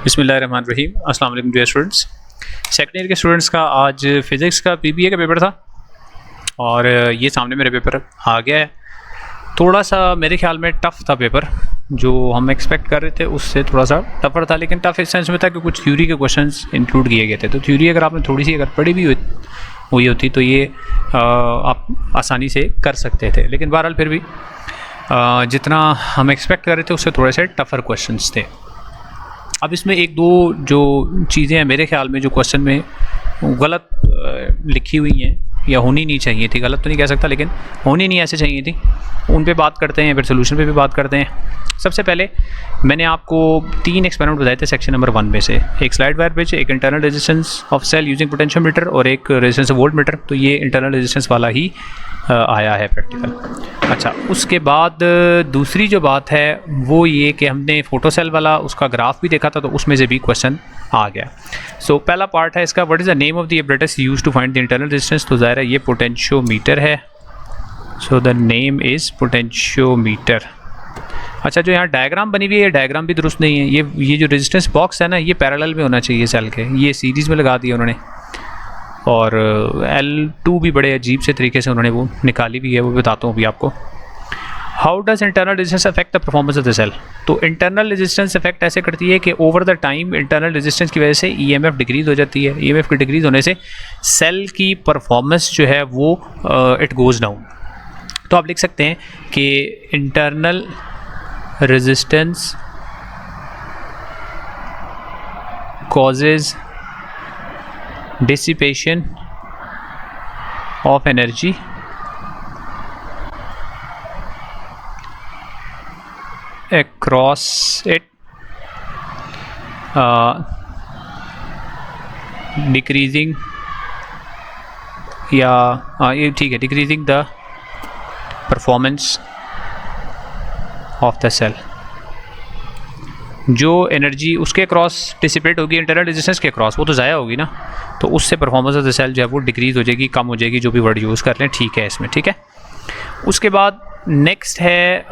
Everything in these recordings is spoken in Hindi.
बिस्मिल्लाहिर्रहमानिर्रहीम। अस्सलाम वालेकुम डियर स्टूडेंट्स। सेकेंड ईयर के स्टूडेंट्स का आज फ़िज़िक्स का पीबीए का पेपर था और ये सामने मेरे पेपर आ गया है। थोड़ा सा मेरे ख्याल में टफ़ था पेपर, जो हम एक्सपेक्ट कर रहे थे उससे थोड़ा सा टफ़र था, लेकिन टफ़ इस सेंस में था कि कुछ थ्योरी के क्वेश्चंस इंक्लूड किए गए थे। तो थ्योरी अगर आपने थोड़ी सी अगर पढ़ी भी हुई होती तो ये आप आसानी से कर सकते थे, लेकिन बहरहाल फिर भी जितना हम एक्सपेक्ट कर रहे थे उससे थोड़े से टफ़र क्वेश्चंस थे। अब इसमें एक दो जो चीज़ें हैं मेरे ख्याल में जो क्वेश्चन में गलत लिखी हुई हैं या होनी नहीं चाहिए थी, गलत तो नहीं कह सकता लेकिन होनी नहीं ऐसे चाहिए थी, उन पे बात करते हैं, फिर सोल्यूशन पे भी बात करते हैं। सबसे पहले मैंने आपको 3 एक्सपेरिमेंट बताए थे सेक्शन नंबर 1 में से, एक स्लाइड वायर ब्रिज, एक internal resistance of cell using potentiometer और एक रेजिस्टेंस वोल्ट मीटर। तो ये इंटरनल रेजिस्टेंस वाला ही आया है प्रैक्टिकल। अच्छा, उसके बाद दूसरी जो बात है वो ये कि हमने फोटो सेल वाला उसका ग्राफ भी देखा था, तो उसमें से भी क्वेश्चन आ गया। सो पहला पार्ट है इसका, what is the name of the apparatus used to find the internal resistance. तो ज़ाहिर है ये पोटेंशियोमीटर है, so the name is potentiometer. अच्छा, जो यहाँ डायग्राम बनी हुई है ये डायग्राम भी दुरुस्त नहीं है। ये जो रेजिस्टेंस बॉक्स है ना, ये पैरेलल में होना चाहिए सेल के, ये सीरीज़ में लगा दिया उन्होंने, और L2 भी बड़े अजीब से तरीके से उन्होंने वो निकाली भी है, वो बताता हूँ अभी आपको। How does internal resistance affect the performance of the cell. तो इंटरनल रेजिस्टेंस अफेक्ट ऐसे करती है कि over the time internal resistance की वजह से EMF डिक्रीज़ हो जाती है। EMF की डिक्रीज़ होने से सेल की परफॉर्मेंस जो है वो इट गोज़ डाउन। तो आप लिख सकते हैं कि internal resistance causes dissipation of energy across it, decreasing या ये ठीक है, decreasing the performance of the cell। जो एनर्जी उसके क्रॉस डिसिपेट होगी इंटरनल रेजिस्टेंस के क्रॉस, वो तो ज़ाया होगी ना, तो उससे परफॉर्मेंस ऑफ द सेल जो है वो डिक्रीज़ हो जाएगी, कम हो जाएगी, जो भी वर्ड यूज़ कर लें ठीक है इसमें, ठीक है। उसके बाद नेक्स्ट है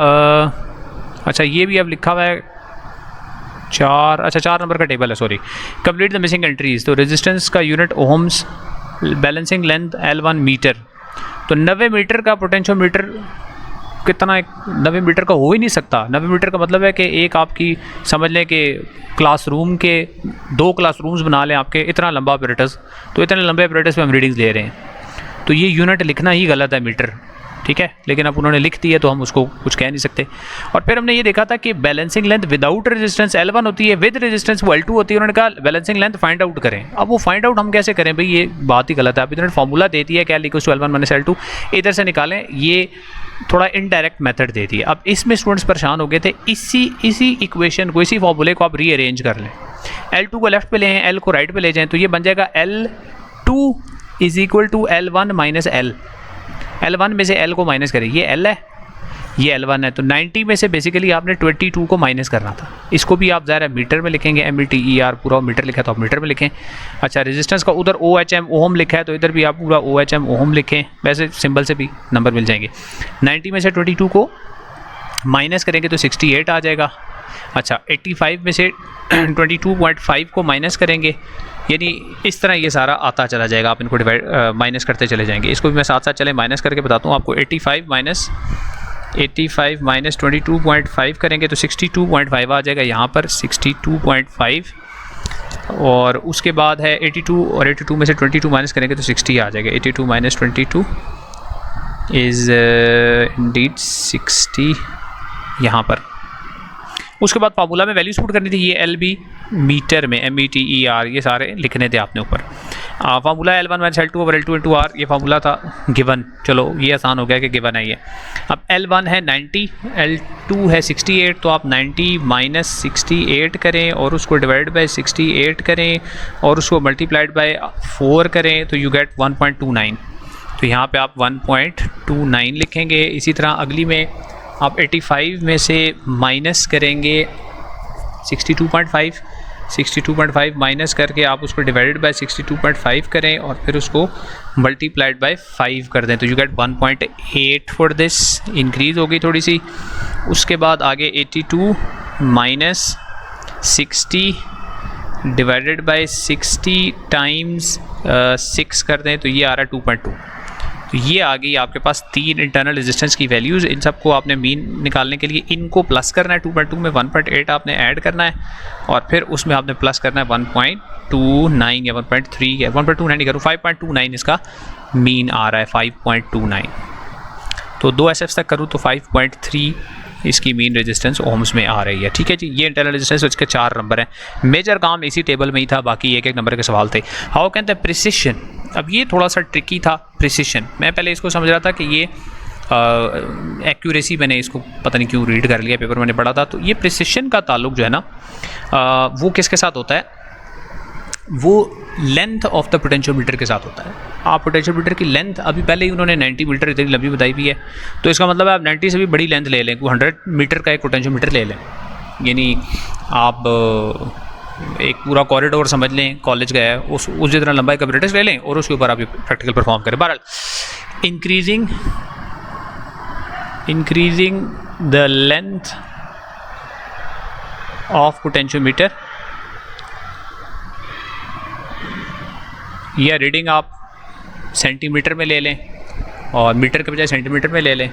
अच्छा, ये भी अब लिखा हुआ है 4 नंबर का टेबल है, sorry. Complete the missing entries. तो रेजिस्टेंस का unit ohms, balancing length L1 metre. तो 90 मीटर का पोटेंशियोमीटर कितना, 90 मीटर का हो ही नहीं सकता। 90 मीटर का मतलब है कि एक आपकी समझ लें कि क्लासरूम के 2 क्लासरूम्स बना लें आपके, इतना लंबा अपरेटस, तो इतने लंबे अपरेटस पे हम रीडिंग्स ले रहे हैं, तो ये यूनिट लिखना ही गलत है मीटर, ठीक है, लेकिन अब उन्होंने लिख दी है तो हम उसको कुछ कह नहीं सकते। और फिर हमने ये देखा था कि balancing length without resistance L1 होती है, विद रेजिस्टेंस वो L2 होती है। उन्होंने कहा बैलेंसिंग लेंथ फाइंड आउट करें। अब वो फाइंड आउट हम कैसे करें भाई, ये बात ही गलत है। अब इन्होंने फॉर्मूला दे दिया है क्या, लिखो L1 माइनस L2, इधर से निकालें, ये थोड़ा इनडायरेक्ट मेथड दे दी है। अब इसमें स्टूडेंट्स परेशान हो गए थे, इसी इक्वेशन को, इसी फॉर्मूले को आप रीअरेंज कर लें। L2 को लेफ्ट पे ले आएँ, L को राइट पे ले जाएँ, तो ये बन जाएगा L2 is equal to L1 minus L। L1 में से L को माइनस करें, ये L है, ये L1 है, तो 90 में से बेसिकली आपने 22 को माइनस करना था। इसको भी आप ज़रा मीटर में लिखेंगे, METER पूरा मीटर लिखा है तो आप मीटर में लिखें। अच्छा, रेजिस्टेंस का उधर OHM ओम लिखा है तो इधर भी आप पूरा OHM ओम लिखें, वैसे सिंबल से भी नंबर मिल जाएंगे। 90 में से 22 को माइनस करेंगे तो 68 आ जाएगा। अच्छा, 85 में से 22.5 को माइनस करेंगे, यानी इस तरह ये सारा आता चला जाएगा, आप इनको डिवाइड माइनस करते चले जाएंगे। इसको भी मैं साथ साथ चले माइनस करके बताता हूँ आपको। 85 माइनस 22.5 करेंगे तो 62.5 आ जाएगा यहाँ पर, 62.5। और उसके बाद है 82, और 82 में से 22 माइनस करेंगे तो 60 आ जाएगा। 82 माइनस 22 इज़ इंडीड 60 यहाँ पर। उसके बाद फार्मूला में वैल्यूज पुट करनी थी, ये LB मीटर में, METER ये सारे लिखने थे आपने ऊपर। Formula L1 minus L2 over L2 into R, ये फार्मूला था गिवन, चलो ये आसान हो गया कि गिवन है ये। अब L1 है 90, L2 है 68, तो आप 90 माइनस 68 करें और उसको डिवाइड बाय 68 करें और उसको मल्टीप्लाइड बाय 4 करें तो यू गेट 1.29। तो यहाँ पे आप 1.29 लिखेंगे। इसी तरह अगली में आप 85 में से माइनस करेंगे 62.5 माइनस करके आप उसको डिवाइडेड बाय 62.5 करें और फिर उसको मल्टीप्लाइड बाय 5 कर दें तो you get 1.8 for this, increase हो गई थोड़ी सी। उसके बाद आगे 82 माइनस 60 डिवाइडेड बाय 60 टाइम्स 6 कर दें तो ये आ रहा है 2.2। तो ये आ गई आपके पास 3 इंटरनल रेजिस्टेंस की वैल्यूज़। इन सबको आपने मीन निकालने के लिए इनको प्लस करना है, 2.2 में 1.8 आपने ऐड करना है और फिर उसमें आपने प्लस करना है 1.29 या 1.3 या 1.29 नहीं करूँ 5.29 इसका मीन आ रहा है 5.29। तो 2 SF तक करूँ तो 5.3 इसकी मीन रेजिस्टेंस ओम्स में आ रही है। ठीक है जी, ये इंटरनल रेजिस्टेंस इसके 4 नंबर हैं। मेजर काम इसी टेबल में ही था, बाकी एक एक नंबर के सवाल थे। हाउ कैन द प्रिसिशन, अब ये थोड़ा सा ट्रिकी था प्रिसिशन। मैं पहले इसको समझ रहा था कि ये एक्यूरेसी, मैंने इसको पता नहीं क्यों रीड कर लिया, पेपर मैंने पढ़ा था। तो ये प्रिसिशन का ताल्लुक जो है ना वो किसके साथ होता है, वो लेंथ ऑफ द पोटेंशियोमीटर के साथ होता है। आप पोटेंशियोमीटर की लेंथ अभी पहले ही उन्होंने 90 मीटर इतनी लंबी बताई हुई है, तो इसका मतलब आप 90 से भी बड़ी लेंथ ले लें, 100 मीटर का एक पोटेंशियोमीटर ले लें। यानी आप एक पूरा कॉरिडोर समझ लें, कॉलेज गया है, उस जितना लंबा एक apparatus ले लें और उसके ऊपर आप प्रैक्टिकल परफॉर्म करें। बहरहाल increasing the length of potentiometer या रीडिंग आप सेंटीमीटर में ले लें और मीटर के बजाय सेंटीमीटर में ले लें,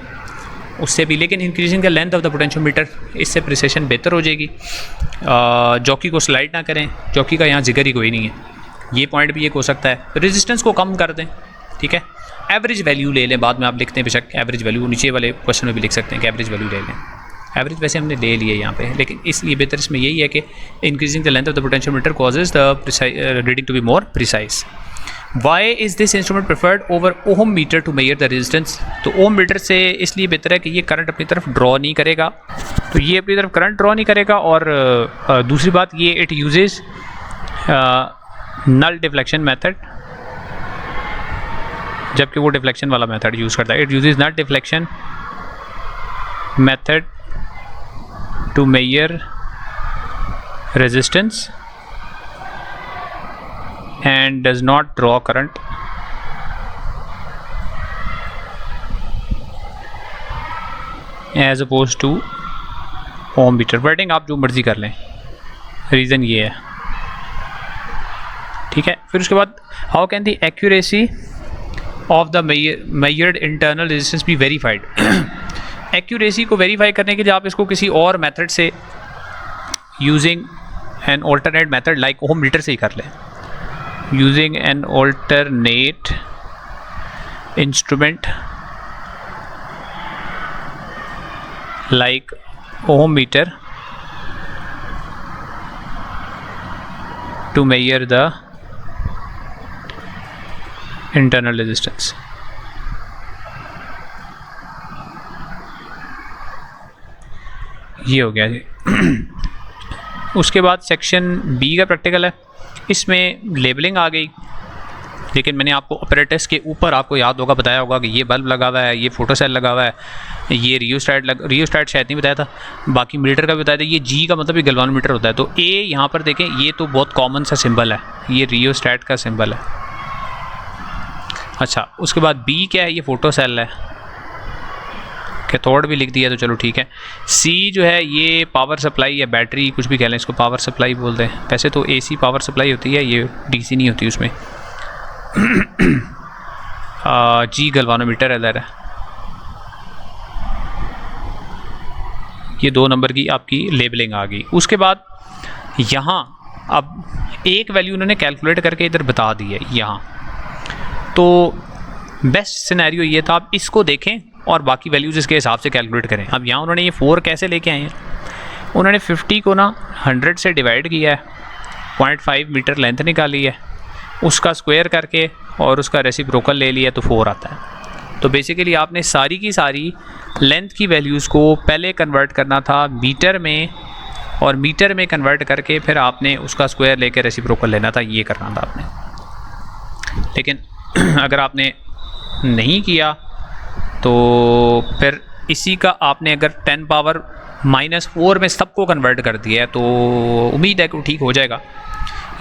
उससे भी, लेकिन increasing the length of the potentiometer, इससे प्रिसिशन बेहतर हो जाएगी। जॉकी को स्लाइड ना करें, जॉकी का यहाँ जिक्र ही कोई नहीं है, ये पॉइंट भी एक हो सकता है। रेजिस्टेंस को कम कर दें, ठीक है। एवरेज वैल्यू ले लें, बाद में आप लिखते हैं बेशक एवरेज वैल्यू, नीचे वाले क्वेश्चन में भी लिख सकते हैं कि एवरेज वैल्यू ले लें। एवरेज वैसे हमने ले लिए यहाँ पे, लेकिन इसलिए बेहतर इसमें यही है कि increasing the length of the potentiometer causes the reading to be more precise. Why is this instrument preferred over ohm meter to measure the resistance. तो ओम मीटर से इसलिए बेहतर है कि ये करंट अपनी तरफ ड्रॉ नहीं करेगा, तो ये अपनी तरफ करंट ड्रॉ नहीं करेगा। और दूसरी बात ये, it uses null deflection method, जबकि वो डिफ्लेक्शन वाला मेथड यूज़ करता है। It uses null deflection method to measure resistance and does not draw current as opposed to ohm meter। Wording आप जो मर्जी कर लें, रीज़न ये है, ठीक है। फिर उसके बाद how can the accuracy of the measured internal resistance be verified. Accuracy को वेरीफाई करने के लिए आप इसको किसी और मेथड से, using an alternate method like ohm meter से ही कर लें। Using an alternate instrument like ohm meter to measure the internal resistance। ये हो गया जी। उसके बाद सेक्शन बी का प्रैक्टिकल है, इसमें लेबलिंग आ गई, लेकिन मैंने आपको अपरेटस के ऊपर, आपको याद होगा, बताया होगा कि ये बल्ब लगा हुआ है, ये फोटो सेल लगा हुआ है, ये रियोस्टैट शायद नहीं बताया था, बाकी मीटर का भी बताया था। ये जी का मतलब भी गैल्वानोमीटर होता है। तो ए यहाँ पर देखें, ये तो बहुत कॉमन सा सिंबल है, ये रियोस्टैट का सिंबल है। अच्छा, उसके बाद बी क्या है, ये फोटो सेल है, कैथोड भी लिख दिया तो चलो ठीक है। सी जो है ये पावर सप्लाई या बैटरी, कुछ भी कह लें, इसको पावर सप्लाई बोलते हैं। वैसे तो एसी पावर सप्लाई होती है, ये डीसी नहीं होती उसमें। जी गैल्वानोमीटर इधर है, ये 2 नंबर की आपकी लेबलिंग आ गई। उसके बाद यहाँ अब एक वैल्यू उन्होंने कैलकुलेट करके इधर बता दी है यहाँ, तो बेस्ट सिनेरियो ये था, आप इसको देखें और बाकी वैल्यूज़ इसके हिसाब से कैलकुलेट करें। अब यहाँ उन्होंने ये 4 कैसे लेके आए हैं, उन्होंने 50 को ना 100 से डिवाइड किया है, 0.5 मीटर लेंथ निकाली है, उसका स्क्वायर करके और उसका रेसिप्रोकल ले लिया तो 4 आता है। तो बेसिकली आपने सारी की सारी लेंथ की वैल्यूज़ को पहले कन्वर्ट करना था मीटर में, और मीटर में कन्वर्ट करके फिर आपने उसका स्क्वायर लेके रेसिप्रोकल लेना था, ये करना था आपने। लेकिन अगर आपने नहीं किया तो फिर इसी का आपने अगर 10 पावर -4 में सबको कन्वर्ट कर दिया है तो उम्मीद है कि ठीक हो जाएगा।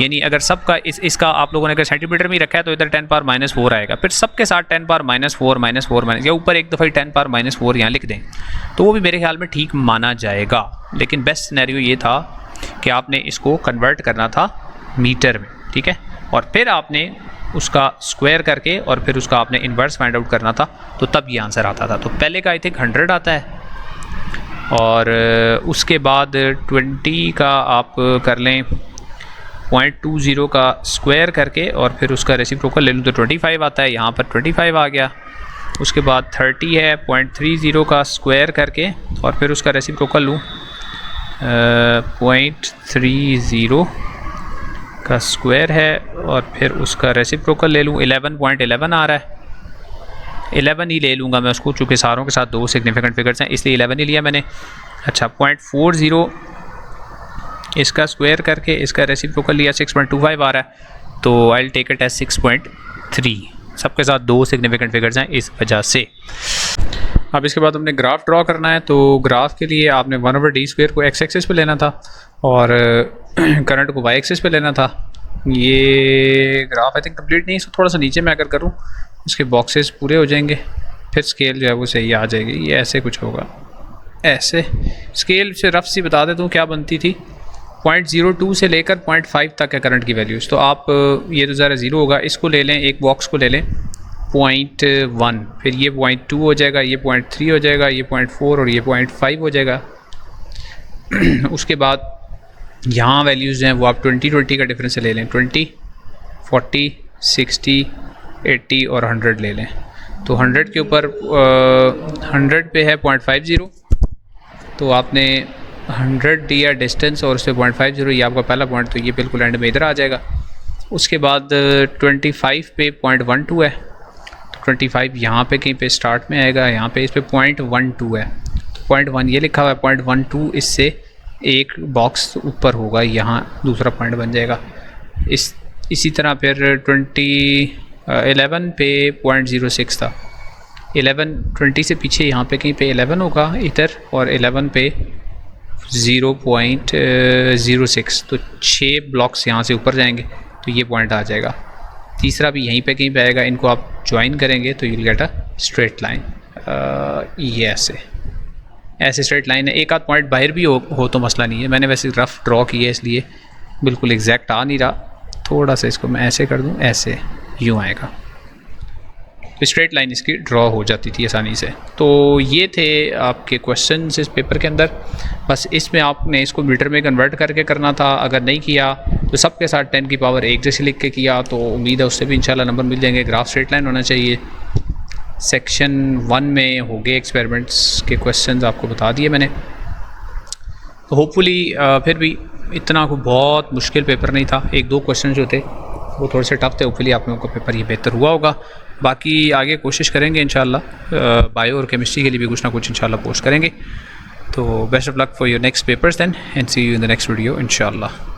यानी अगर सबका इसका आप लोगों ने अगर सेंटीमीटर में ही रखा है तो इधर 10 पावर -4 आएगा, फिर सबके साथ 10 पावर -4 या ऊपर एक दफ़ा 10 पावर -4 यहाँ लिख दें तो वो भी मेरे ख्याल में ठीक माना जाएगा। लेकिन बेस्ट सिनेरियो ये था कि आपने इसको कन्वर्ट करना था मीटर में, ठीक है। और फिर आपने उसका स्क्वायर करके और फिर उसका आपने इन्वर्स फाइंड आउट करना था, तो तब ये आंसर आता था। तो पहले का आई थिंक 100 आता है, और उसके बाद 20 का आप कर लें 0.20 का स्क्वायर करके और फिर उसका रेसिप्रोकल ले लूँ तो 25 आता है, यहाँ पर 25 आ गया। उसके बाद 30 है 0.30 का स्क्वायर करके और फिर उसका रेसिप्रोकल लूँ 0.30 का स्क्वायर है और फिर उसका रेसिप्रोकल ले लूँ 11.11 आ रहा है। 11 ही ले लूँगा मैं उसको, चूँकि सारों के साथ 2 सिग्निफिकेंट फिगर्स हैं इसलिए 11 ही लिया मैंने। अच्छा 0.40 इसका स्क्वायर करके इसका रेसिप्रोकल लिया 6.25 आ रहा है, तो I will take it as 6.3। सबके साथ 2 सिग्निफिकेंट फिगर्स हैं इस वजह से। अब इसके बाद हमने ग्राफ ड्रॉ करना है, तो ग्राफ के लिए आपने 1/d² को x एक्सिस पे लेना था और करंट को y एक्सिस पे लेना था। ये ग्राफ आई थिंक कंप्लीट नहीं है, इसको थोड़ा सा नीचे मैं अगर करूँ उसके बॉक्सेस पूरे हो जाएंगे, फिर स्केल जो है वो सही आ जाएगी। ये ऐसे कुछ होगा, ऐसे स्केल से रफ सी बता देता हूँ क्या बनती थी। 0.02 से लेकर 0.5 तक है करंट की वैल्यूज़। तो आप ये तो ज़रा 0 होगा, इसको ले लें, एक बॉक्स को ले लें 0.1, फिर ये 0.2 हो जाएगा, ये 0.3 हो जाएगा, ये 0.4 और ये 0.5 हो जाएगा। उसके बाद यहाँ वैल्यूज़ जो हैं वो आप 20 का डिफरेंस ले लें, 20, 40, 60, 80 और 100 ले लें। तो 100 के ऊपर 100 पे है 0.50, तो आपने 100 दिया डिस्टेंस और उस पर 0.50, ये आपका पहला पॉइंट, तो ये बिल्कुल एंड में इधर आ जाएगा। उसके बाद 25 पे 0.12 है, तो 25 यहाँ पे कहीं पे स्टार्ट में आएगा, यहाँ पे इस पे 0.12 है, तो 0.1 ये लिखा हुआ है, 0.12 इससे एक बॉक्स ऊपर होगा, यहाँ दूसरा पॉइंट बन जाएगा। इसी तरह फिर 11 पे 0.06 था, 20 से पीछे यहाँ पे कहीं पे 11 होगा इधर, और 11 पे 0.06, तो 6 ब्लॉक्स यहाँ से ऊपर जाएंगे तो ये पॉइंट आ जाएगा। तीसरा भी यहीं पे कहीं पे आएगा, इनको आप ज्वाइन करेंगे तो you will get a straight line. ये ऐसे स्ट्रेट लाइन है, एक आध पॉइंट बाहर भी हो तो मसला नहीं है। मैंने वैसे रफ़ ड्रॉ किया है इसलिए बिल्कुल एग्जैक्ट आ नहीं रहा, थोड़ा सा इसको मैं ऐसे कर दूँ, ऐसे यूँ आएगा, तो स्ट्रेट लाइन इसकी ड्रॉ हो जाती थी आसानी से। तो ये थे आपके क्वेश्चंस इस पेपर के अंदर, बस इसमें आपने इसको मीटर में कन्वर्ट करके करना था। अगर नहीं किया तो सबके साथ 10 की पावर 1 जैसे लिख के किया, तो उम्मीद है उससे भी इंशाल्लाह नंबर मिल जाएंगे। ग्राफ स्ट्रेट लाइन होना चाहिए। सेक्शन 1 में हो गए एक्सपेरिमेंट्स के क्वेश्चंस, आपको बता दिए मैंने। तो होपफुली फिर भी इतना कोई बहुत मुश्किल पेपर नहीं था, 1-2 क्वेश्चन जो थे वो थोड़े से टफ थे। होपफुली आप लोगों का पेपर ये बेहतर हुआ होगा। बाकी आगे कोशिश करेंगे इंशाल्लाह, बायो और केमिस्ट्री के लिए भी कुछ ना कुछ इंशाल्लाह पोस्ट करेंगे। तो best of luck for your next papers then, and see you in the next video इंशाल्लाह।